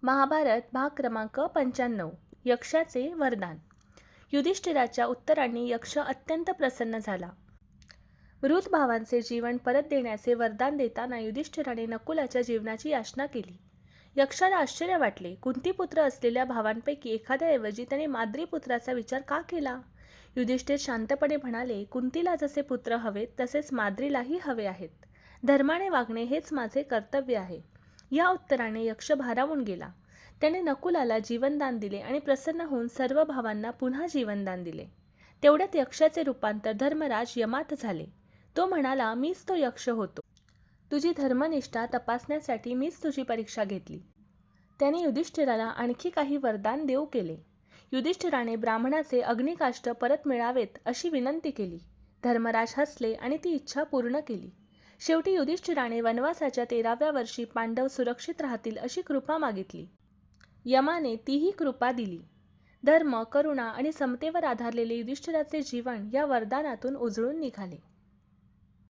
महाभारत भाग क्रमांक 95. यक्षाचे वरदान. युधिष्ठिराच्या उत्तरांनी यक्ष अत्यंत प्रसन्न झाला. वृद्ध भावांचे जीवन परत देण्याचे वरदान देताना युधिष्ठिराने नकुलाच्या जीवनाची याचना केली. यक्षाला आश्चर्य वाटले. कुंतीपुत्र असलेल्या भावांपैकी एखाद्याऐवजी त्याने माद्रीपुत्राचा विचार का केला? युधिष्ठिर शांतपणे म्हणाले, कुंतीला जसे पुत्र हवेत तसेच माद्रीलाही हवे आहेत. धर्माने वागणे हेच माझे कर्तव्य आहे. या उत्तराने यक्ष भारावून गेला. त्याने नकुलाला जीवनदान दिले आणि प्रसन्न होऊन सर्व भावांना पुन्हा जीवनदान दिले. तेवढ्यात यक्षाचे रूपांतर धर्मराज यमात झाले. तो म्हणाला, मीच तो यक्ष होतो. तुझी धर्मनिष्ठा तपासण्यासाठी मीच तुझी परीक्षा घेतली. त्याने युधिष्ठिराला आणखी काही वरदान देऊ केले. युधिष्ठिराने ब्राह्मणाचे अग्निकाष्ठ परत मिळावेत अशी विनंती केली. धर्मराज हसले आणि ती इच्छा पूर्ण केली. शेवटी युधिष्ठिराने वनवासाच्या 13व्या वर्षी पांडव सुरक्षित राहतील अशी कृपा मागितली. यमाने तीही कृपा दिली. धर्म, करुणा आणि समतेवर आधारलेले युधिष्ठिराचे जीवन या वरदानातून उजळून निघाले.